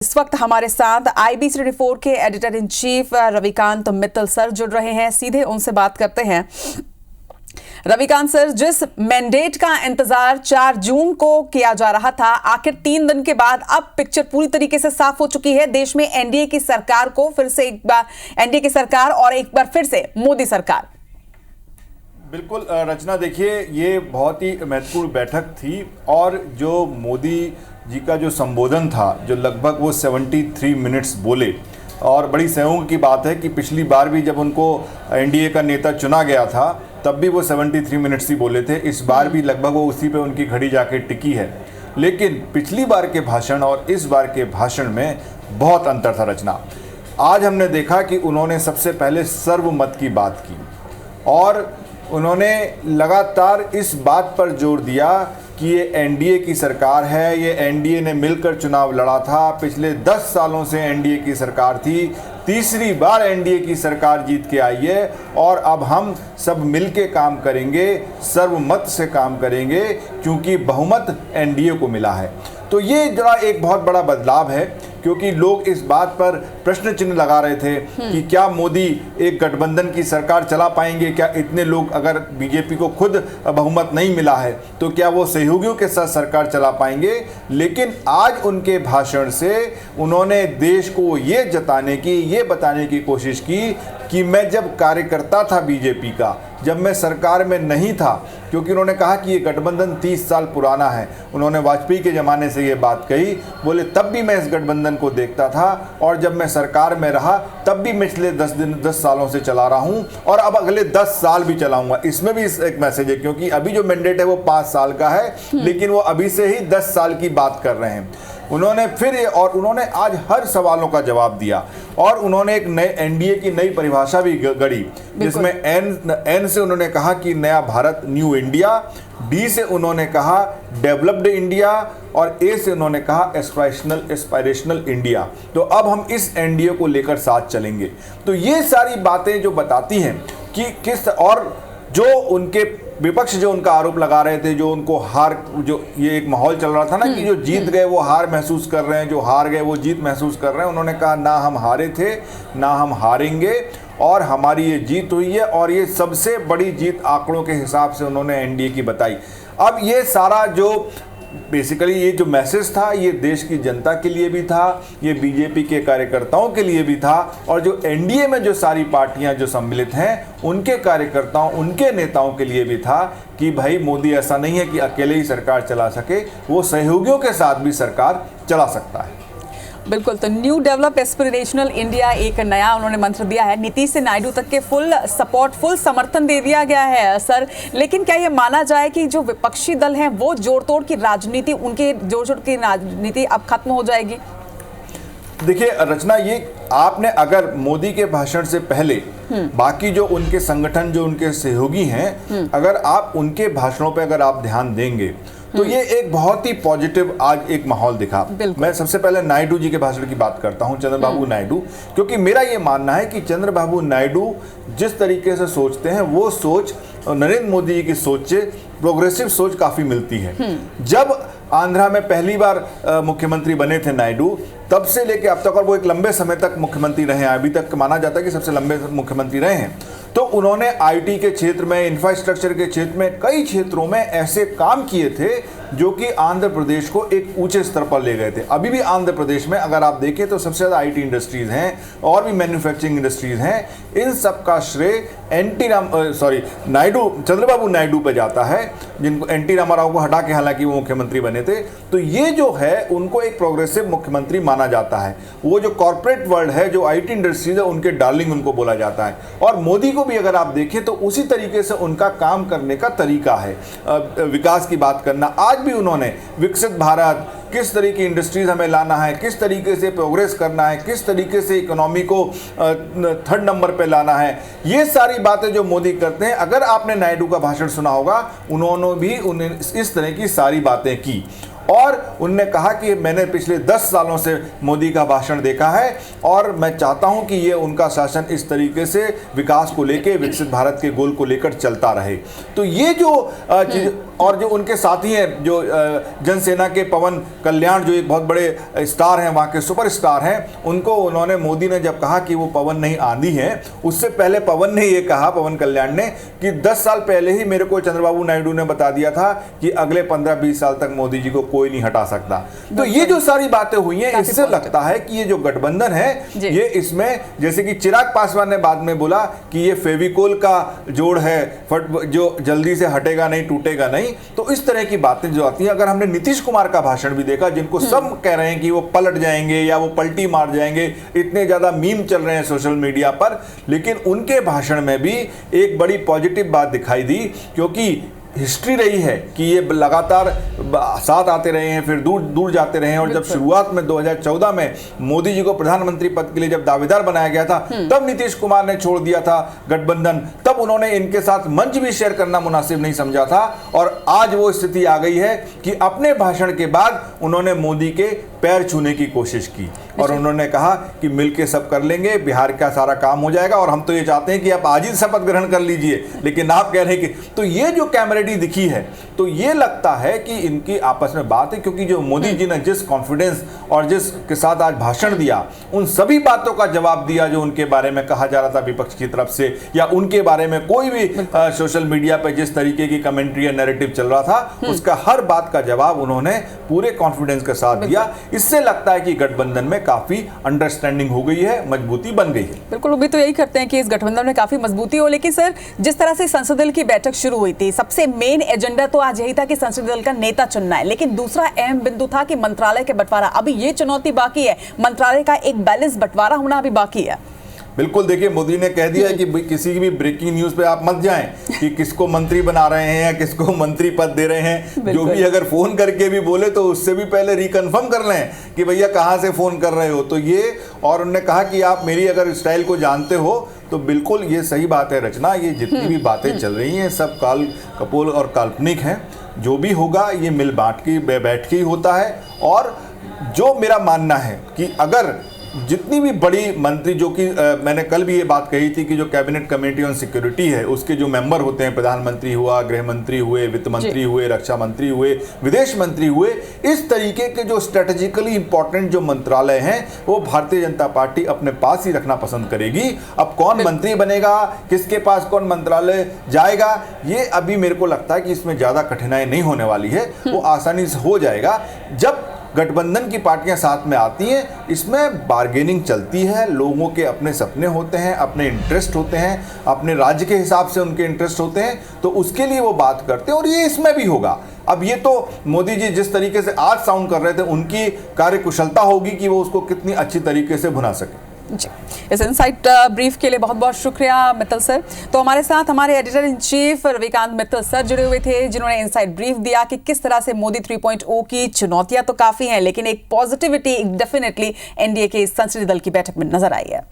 इस वक्त हमारे साथ IBC 24 के editor in chief Ravikant Mittal sir जुड़ रहे हैं। सीधे उनसे बात करते हैं। रविकांत सर, जिस मैंडेट का इंतजार 4 जून को किया जा रहा था, आखिर 3 दिन के बाद अब पिक्चर पूरी तरीके से साफ हो चुकी है। देश में एनडीए की सरकार को फिर से एक बार एनडीए की सरकार और एक बार फिर से मोदी सरकार। बिल्कुल रचना, देखिए ये बहुत ही महत्वपूर्ण बैठक थी और जो मोदी जी का जो संबोधन था, जो लगभग वो 73 मिनट्स बोले, और बड़ी संयोग की बात है कि पिछली बार भी जब उनको एनडीए का नेता चुना गया था तब भी वो 73 मिनट्स ही बोले थे। इस बार भी लगभग वो उसी पे उनकी घड़ी जाके टिकी है। लेकिन पिछली बार के भाषण और इस बार के भाषण में बहुत अंतर था रचना। आज हमने देखा कि उन्होंने सबसे पहले सर्वमत की बात की और उन्होंने लगातार इस बात पर जोर दिया कि ये एनडीए की सरकार है, ये एनडीए ने मिलकर चुनाव लड़ा था। पिछले 10 सालों से एनडीए की सरकार थी, तीसरी बार एनडीए की सरकार जीत के आई है और अब हम सब मिलके काम करेंगे, सर्वमत से काम करेंगे, क्योंकि बहुमत एनडीए को मिला है। तो ये जरा एक बहुत बड़ा बदलाव है, क्योंकि लोग इस बात पर प्रश्न चिन्ह लगा रहे थे कि क्या मोदी एक गठबंधन की सरकार चला पाएंगे, क्या इतने लोग, अगर बीजेपी को खुद बहुमत नहीं मिला है तो क्या वो सहयोगियों के साथ सरकार चला पाएंगे। लेकिन आज उनके भाषण से उन्होंने देश को ये बताने की कोशिश की कि मैं जब कार्यकर्ता था बीजेपी का, जब मैं सरकार में नहीं था, क्योंकि उन्होंने कहा कि ये गठबंधन 30 साल पुराना है। उन्होंने वाजपेयी के ज़माने से ये बात कही, बोले तब भी मैं इस गठबंधन को देखता था और जब मैं सरकार में रहा तब भी मैं पिछले 10 सालों से चला रहा हूँ और अब अगले 10 साल भी चलाऊंगा। इसमें भी एक मैसेज है, क्योंकि अभी जो मैंडेट है वो 5 साल का है, लेकिन वो अभी से ही 10 साल की बात कर रहे हैं। उन्होंने आज हर सवालों का जवाब दिया और उन्होंने एक नए एनडीए की नई परिभाषा भी गढ़ी, जिसमें एन से उन्होंने कहा कि नया भारत, न्यू इंडिया, डी से उन्होंने कहा डेवलप्ड इंडिया और ए से उन्होंने कहा एस्पायरेशनल इंडिया। तो अब हम इस एनडीए को लेकर साथ चलेंगे। तो ये सारी बातें जो बताती हैं कि किस, और जो उनके विपक्ष जो उनका आरोप लगा रहे थे, जो उनको हार, जो ये एक माहौल चल रहा था ना कि जो जीत गए वो हार महसूस कर रहे हैं, जो हार गए वो जीत महसूस कर रहे हैं। उन्होंने कहा ना हम हारे थे, ना हम हारेंगे और हमारी ये जीत हुई है और ये सबसे बड़ी जीत आंकड़ों के हिसाब से उन्होंने एनडीए की बताई। अब ये सारा जो बेसिकली ये जो मैसेज था, ये देश की जनता के लिए भी था, ये बीजेपी के कार्यकर्ताओं के लिए भी था और जो एनडीए में जो सारी पार्टियां जो सम्मिलित हैं उनके कार्यकर्ताओं, उनके नेताओं के लिए भी था कि भाई मोदी ऐसा नहीं है कि अकेले ही सरकार चला सके, वो सहयोगियों के साथ भी सरकार चला सकता है। बिल्कुल। तो न्यू डेवलप एस्पिरेशनल इंडिया एक नया उन्होंने मंत्र दिया है। नीतीश से नायडू तक के फुल सपोर्ट, फुल समर्थन दे दिया गया है सर। लेकिन क्या ये माना जाए कि जो विपक्षी दल हैं वो जोड़ तोड़ की राजनीति, उनके जोड़ तोड़ की राजनीति अब खत्म हो जाएगी? देखिए रचना, ये आपने अगर मोदी के भाषण से पहले बाकी जो उनके संगठन, जो उनके सहयोगी हैं, अगर आप उनके भाषणों पे अगर आप ध्यान देंगे तो ये एक बहुत ही पॉजिटिव आज एक माहौल दिखा। मैं सबसे पहले नायडू जी के भाषण की बात करता हूं, चंद्रबाबू नायडू, क्योंकि मेरा ये मानना है कि चंद्रबाबू नायडू जिस तरीके से सोचते हैं वो सोच नरेंद्र मोदी जी की सोच से, प्रोग्रेसिव सोच काफ़ी मिलती है। जब आंध्रा में पहली बार मुख्यमंत्री बने थे नायडू, तब से लेके अब तक, और वो एक लंबे समय तक मुख्यमंत्री रहे हैं, अभी तक माना जाता है कि सबसे लंबे मुख्यमंत्री रहे हैं, तो उन्होंने आईटी के क्षेत्र में, इंफ्रास्ट्रक्चर के क्षेत्र में, कई क्षेत्रों में ऐसे काम किए थे जो कि आंध्र प्रदेश को एक ऊंचे स्तर पर ले गए थे। अभी भी आंध्र प्रदेश में अगर आप देखें तो सबसे ज़्यादा आईटी इंडस्ट्रीज़ हैं और भी मैन्युफैक्चरिंग इंडस्ट्रीज़ हैं। इन सब का श्रेय चंद्रबाबू नायडू पे जाता है, जिनको एनटी रामाराव को हटा के हालांकि वो मुख्यमंत्री बने थे। तो ये जो है उनको एक प्रोग्रेसिव मुख्यमंत्री माना जाता है। वो जो कॉर्पोरेट वर्ल्ड है, जो आईटी इंडस्ट्रीज है, उनके डार्लिंग उनको बोला जाता है। और मोदी को भी अगर आप देखें तो उसी तरीके से उनका काम करने का तरीका है, विकास की बात करना। आज भी उन्होंने विकसित भारत, किस तरीके की इंडस्ट्रीज हमें लाना है, किस तरीके से प्रोग्रेस करना है, किस तरीके से इकोनॉमी को 3rd नंबर पे लाना है, ये सारी बातें जो मोदी करते हैं। अगर आपने नायडू का भाषण सुना होगा, उन्होंने भी इस तरह की सारी बातें की और उनने कहा कि मैंने पिछले 10 सालों से मोदी का भाषण देखा है और मैं चाहता हूं कि ये उनका शासन इस तरीके से विकास को लेकर, विकसित भारत के गोल को लेकर चलता रहे। तो ये जो और जो उनके साथी हैं, जो जनसेना के पवन कल्याण, जो एक बहुत बड़े स्टार हैं, वहाँ के सुपरस्टार हैं, उनको उन्होंने, मोदी ने जब कहा कि वो पवन नहीं आंधी है, उससे पहले पवन ने ये कहा, पवन कल्याण ने, कि 10 साल पहले ही मेरे को चंद्रबाबू नायडू ने बता दिया था कि अगले 15-20 साल तक मोदी जी को कोई नहीं हटा सकता। तो ये जो सारी बातें हुई हैं, इससे लगता है कि ये जो गठबंधन है, ये इसमें, जैसे कि चिराग पासवान ने बाद में बोला कि ये फेविकोल का जोड़ है, जो जल्दी से हटेगा नहीं, टूटेगा नहीं। तो इस तरह की बातें जो आती हैं, अगर हमने नीतीश कुमार का भाषण भी देखा, जिनको सब कह रहे हैं कि वो पलट जाएंगे या वो पलटी मार जाएंगे, इतने ज्यादा मीम चल रहे हैं सोशल मीडिया पर, लेकिन उनके भाषण में भी एक बड़ी पॉजिटिव बात दिखाई दी, क्योंकि हिस्ट्री रही है कि ये लगातार साथ आते रहे हैं, फिर दूर दूर जाते रहे हैं। और जब शुरुआत में 2014 में मोदी जी को प्रधानमंत्री पद के लिए जब दावेदार बनाया गया था, तब नीतीश कुमार ने छोड़ दिया था गठबंधन, तब उन्होंने इनके साथ मंच भी शेयर करना मुनासिब नहीं समझा था। और आज वो स्थिति आ गई है कि अपने भाषण के बाद उन्होंने मोदी के पैर छूने की कोशिश की और उन्होंने कहा कि मिलके सब कर लेंगे, बिहार का सारा काम हो जाएगा, और हम तो ये चाहते हैं कि आप आज ही शपथ ग्रहण कर लीजिए, लेकिन आप कह रहे हैं कि। तो ये जो कैमरेडी दिखी है, तो ये लगता है कि इनकी आपस में बात है, क्योंकि जो मोदी जी ने जिस कॉन्फिडेंस और जिसके साथ आज भाषण दिया, उन सभी बातों का जवाब दिया जो उनके बारे में कहा जा रहा था विपक्ष की तरफ से, या उनके बारे में कोई भी सोशल मीडिया पर जिस तरीके की कमेंट्री या नैरेटिव चल रहा था, उसका हर बात का जवाब उन्होंने पूरे कॉन्फिडेंस के साथ दिया। इससे लगता है कि गठबंधन में काफी अंडरस्टैंडिंग हो गई है, मजबूती बन गई है। बिल्कुल, उम्मीद तो यही करते हैं कि इस गठबंधन में काफी मजबूती हो। लेकिन सर, जिस तरह से संसदीय दल की बैठक शुरू हुई थी, सबसे मेन एजेंडा तो आज यही था कि संसदीय दल का नेता चुनना है, लेकिन दूसरा अहम बिंदु था कि मंत्रालय के बंटवारा। अभी ये चुनौती बाकी है, मंत्रालय का एक बैलेंस बंटवारा होना अभी बाकी है। बिल्कुल, देखिए मोदी ने कह दिया है कि किसी की भी ब्रेकिंग न्यूज पे आप मत जाएं कि किसको मंत्री बना रहे हैं या किसको मंत्री पद दे रहे हैं। जो भी अगर फोन करके भी बोले तो उससे भी पहले रिकन्फर्म कर लें कि भैया कहाँ से फोन कर रहे हो। तो ये, और उन्होंने कहा कि आप मेरी अगर स्टाइल को जानते हो तो बिल्कुल ये सही बात है रचना, ये जितनी भी बातें चल रही हैं सब काल कपोल और काल्पनिक हैं। जो भी होगा ये मिल बांट के बैठ के ही होता है। और जो मेरा मानना है कि अगर जितनी भी बड़ी मंत्री, जो कि मैंने कल भी ये बात कही थी कि जो कैबिनेट कमेटी ऑन सिक्योरिटी है उसके जो मेंबर होते हैं, प्रधानमंत्री हुआ, गृह मंत्री हुए, वित्त मंत्री हुए, रक्षा मंत्री हुए, विदेश मंत्री हुए, इस तरीके के जो स्ट्रेटेजिकली इंपॉर्टेंट जो मंत्रालय हैं वो भारतीय जनता पार्टी अपने पास ही रखना पसंद करेगी। अब कौन मंत्री बनेगा, किसके पास कौन मंत्रालय जाएगा, ये अभी मेरे को लगता है कि इसमें ज़्यादा कठिनाई नहीं होने वाली है, वो आसानी से हो जाएगा। जब गठबंधन की पार्टियां साथ में आती हैं, इसमें बार्गेनिंग चलती है, लोगों के अपने सपने होते हैं, अपने इंटरेस्ट होते हैं, अपने राज्य के हिसाब से उनके इंटरेस्ट होते हैं, तो उसके लिए वो बात करते हैं और ये इसमें भी होगा। अब ये तो मोदी जी जिस तरीके से आज साउंड कर रहे थे, उनकी कार्यकुशलता होगी कि वो उसको कितनी अच्छी तरीके से भुना सके। जी, इस इनसाइट ब्रीफ के लिए बहुत बहुत शुक्रिया मित्तल सर। तो हमारे साथ हमारे editor in chief Ravikant Mittal sir जुड़े हुए थे, जिन्होंने इनसाइट ब्रीफ दिया कि किस तरह से मोदी 3.0 की चुनौतियां तो काफी हैं, लेकिन एक पॉजिटिविटी डेफिनेटली एनडीए के संसदीय दल की बैठक में नजर आई है।